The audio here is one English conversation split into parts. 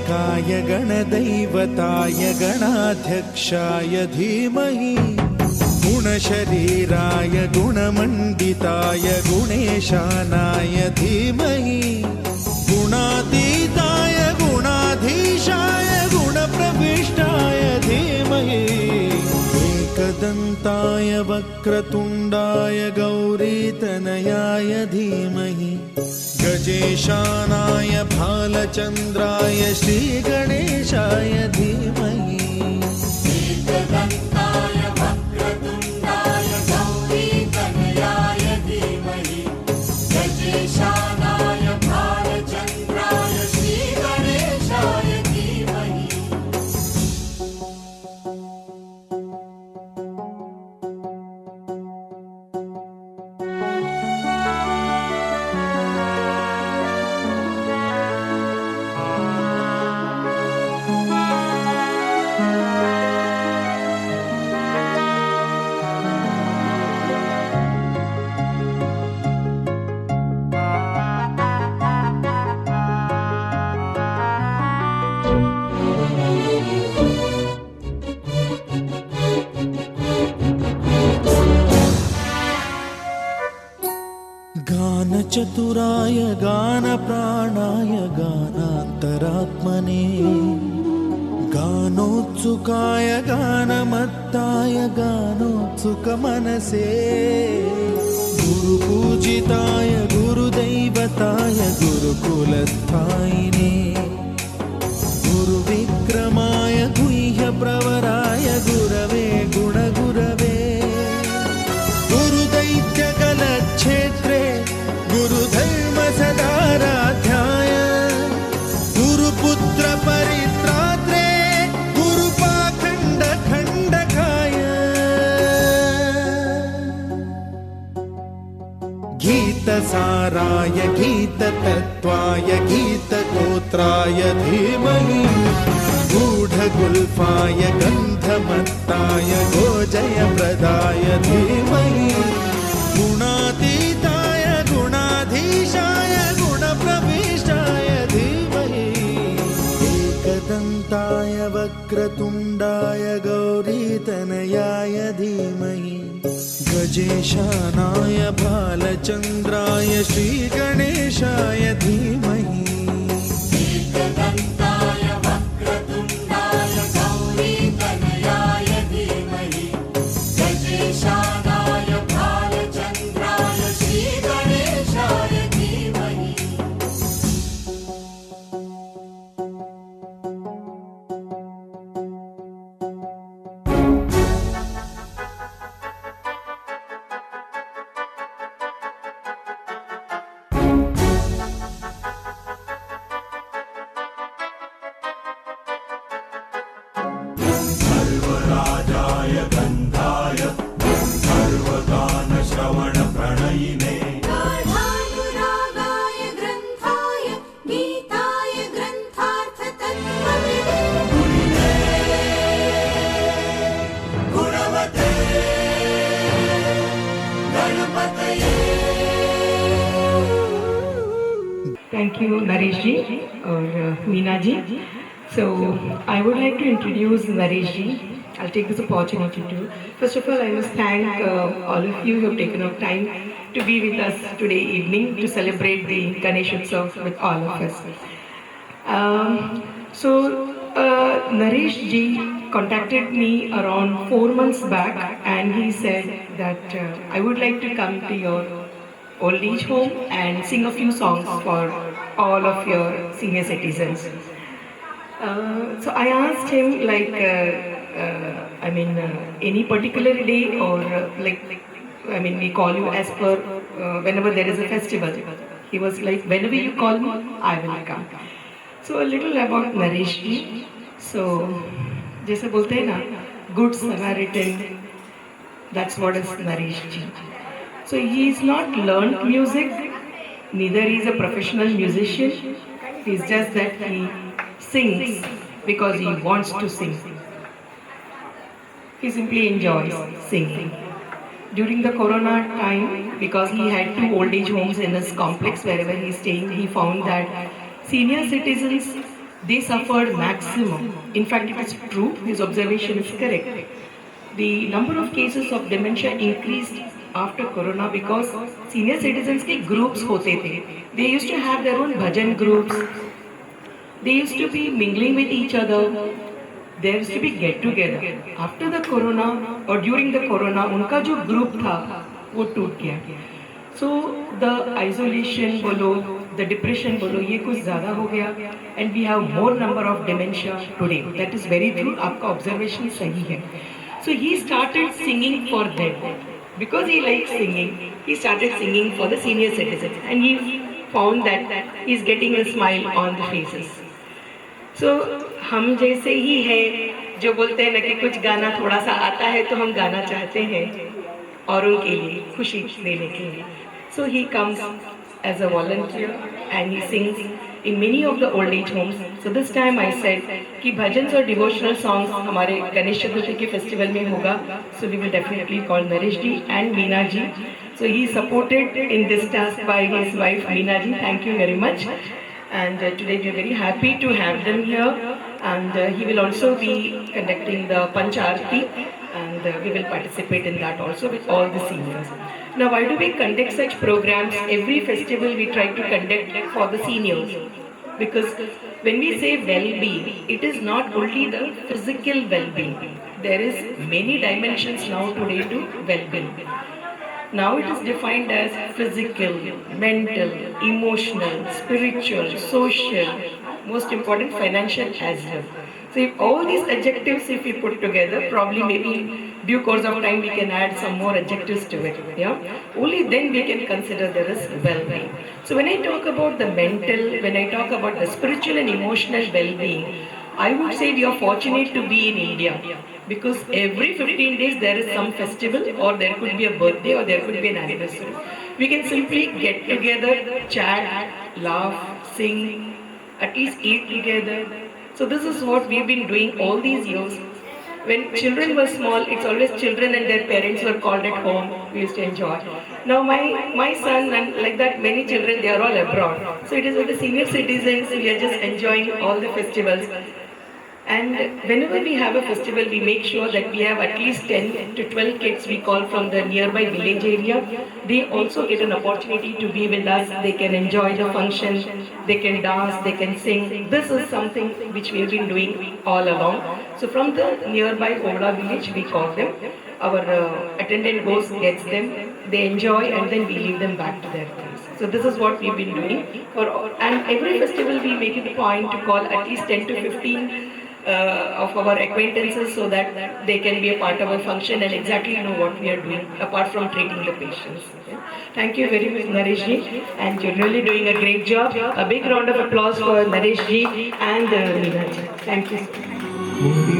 गणनायकाय गणदैवताय गणाध्यक्षाय धीमहि गुणशरीराय गुणमण्डिताय गुणेशानाय धीमहि गुणातीताय गुणाधीशाय गुणप्रविष्टाय धीमहि एकदन्ताय वक्रतुण्डाय गौरीतनयाय धीमहि गजेशानाय भालचन्द्राय श्रीगणेशाय धीमहि एकदन्ताय वक्रतुण्डाय गौरीतनयाय धीमहि गजेशानाय भालचन्द्राय श्रीगणेशाय धीमहि। गानचतुराय गानप्राणाय गानान्तरात्मने गानोत्सुकाय गानमत्ताय गानोत्सुकमनसे गुरुपूजिताय गुरुदैवताय गुरुकुलस्थायिने गुरुविक्रमाय गुह्यप्रवराय गुरवे गुणगुरवे गुरुदैत्यकलक्षेत्रे गुरुधर्मसदाराध्याय गुरुपुत्रपरित्रात्रे गुरुपाखण्डखण्डकाय गीतसाराय गीततत्त्वाय गीतगोत्राय धीमहि गूढगुल्फाय गन्धमत्ताय गोजयप्रदाय धीमहि गुणातीताय गुणाधीशाय गुणप्रविष्टाय धीमहि एकदन्ताय वक्रतुण्डाय गौरीतनयाय धीमहि गजेशानाय भालचन्द्राय श्रीगणेशाय धीमहि एकदन्ताय वक्रतुण्डाय गौरीतनयाय धीमहि गजेशानाय भालचन्द्राय श्रीगणेशाय धीमहि। सर्वराजाय गन्धाय सर्वगानश्रवणप्रणयिने गाढानुरागाय ग्रन्थाय गीताय ग्रन्थार्थतत्त्वविदे गुणवते गणपतये। Thank you, Naresh ji or Meena ji. So I would like to introduce Naresh ji. I'll take this opportunity to. First of all, I must thank all of you who have taken out time to be with us today evening to celebrate the Ganesh Utsav with all of us. Naresh ji contacted me around 4 months back and he said that I would like to come to your old age home and sing a few songs for all of your senior citizens. So I asked him any particular day or we call you as per whenever there is a festival. He was like, whenever you call me, I will come. So a little about Naresh ji. So जैसे बोलते हैं ना, good Samaritan, that's what is Naresh ji. So he is not learned music, neither he is a professional musician. He is just that he sings because he wants to sing. He simply enjoys singing. During the Corona time, because he had 2 old age homes in his complex wherever he is staying, he found that senior citizens they suffered maximum. In fact, it is true, his observation is correct. The number of cases of dementia increased after corona because senior citizens के groups होते थे. They used to have their own bhajan groups. They used to be mingling with each other. There used to be get together. After the corona or during the corona, उनका जो group था वो टूट गया. So the isolation बोलो, the depression बोलो, ये कुछ ज़्यादा हो गया. And we have more number of dementia today. That is very true. आपका observation सही है. So he started singing for them. Because he likes singing, he started singing for the senior citizens. And he found that he's getting a smile on the faces. So हम जैसे ही हैं जो बोलते हैं ना कि कुछ गाना थोड़ा सा आता है तो हम गाना चाहते हैं औरों के लिए खुशी देने के लिए. So he comes as a volunteer and he sings in many of the old age homes. So this time I said कि भजन और devotional songs हमारे गणेश चतुर्थी के festival में होगा. So we will definitely call Naresh ji and Meena ji. So he is supported in this task by his wife Meena ji. Thank you very much. And today we are very happy to have them here. And he will also be conducting the Panch Aarti, and we will participate in that also with all the seniors. Now, why do we conduct such programs? Every festival we try to conduct for the seniors. Because when we say well-being, it is not only the physical well-being. There is many dimensions now today to well-being. Now it is defined as physical, mental, emotional, spiritual, social, most important financial as well. So if all these adjectives if we put together, probably maybe due course of time we can add some more adjectives to it. Yeah? Only then we can consider there is well-being. So when I talk about the mental, when I talk about the spiritual and emotional well-being, I would say we are fortunate to be in India. Because every 15 days there is some festival or there could be a birthday or there could be an anniversary. We can simply get together, chat, laugh, sing, at least eat together. So this is what we've been doing all these years. When children were small, it's always children and their parents were called at home. We used to enjoy. Now my son and like that many children, they are all abroad. So it is with the senior citizens, we are just enjoying all the festivals. And whenever we have a festival, we make sure that we have at least 10 to 12 kids we call from the nearby village area. They also get an opportunity to be with us. They can enjoy the function, they can dance, they can sing. This is something which we have been doing all along. So from the nearby Oda village, we call them. Our attendant goes, gets them, they enjoy, and then we leave them back to their place. So this is what we've been doing. And every festival we make it a point to call at least 10 to 15 of our acquaintances so that they can be a part of our function and exactly know what we are doing apart from treating the patients. Okay? Thank you very much, Naresh ji, and you're really doing a great job. A big round of applause for Naresh ji and Meena ji. Thank you.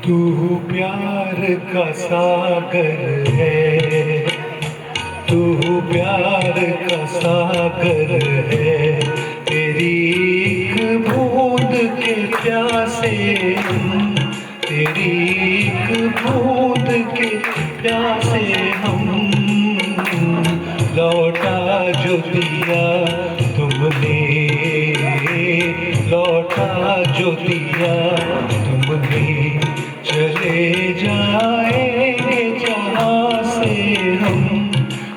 तू प्यार का सागर है, तू प्यार का सागर है, तेरी एक बूंद के प्यासे हम, तेरी एक बूंद के प्यासे हम, लौटा जो दिया तुमने, लौटा लौटा जो दिया तुमने, चले जाएंगे जहाँ से हम,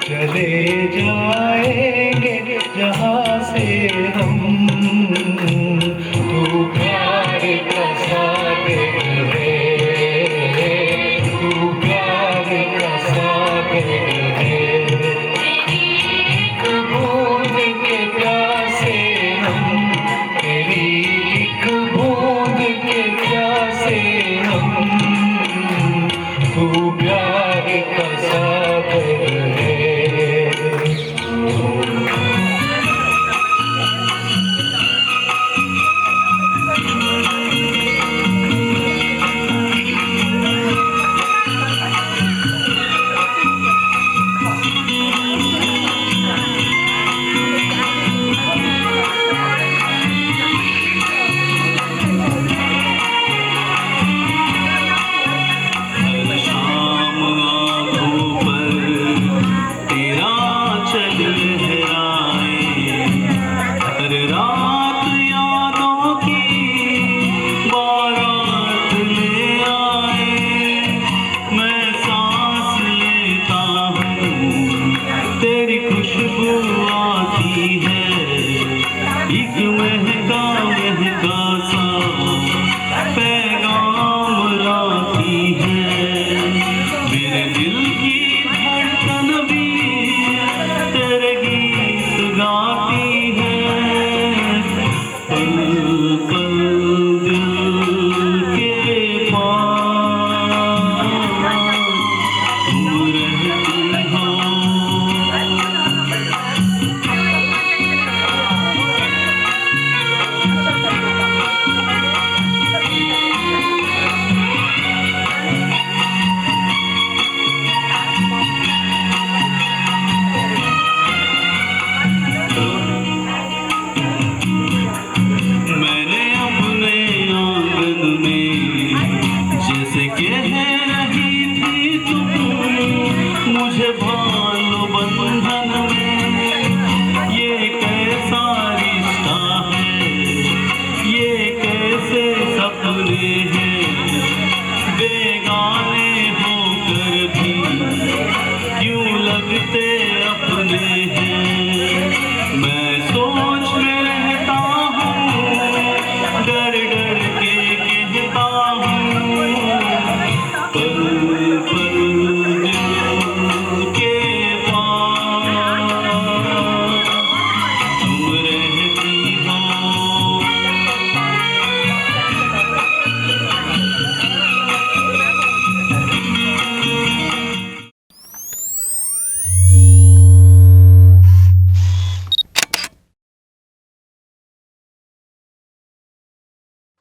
चले जाएंगे जहाँ से हम। तू प्यार का सागर है, तू प्यार का सागर है। एक बूंद के प्यासे हम, तेरी एक बूंद के प्यासे हम। तू प्यार का सागर है। मुझे भालो बंधन में, ये कैसा रिश्ता है, ये कैसे सपने हैं।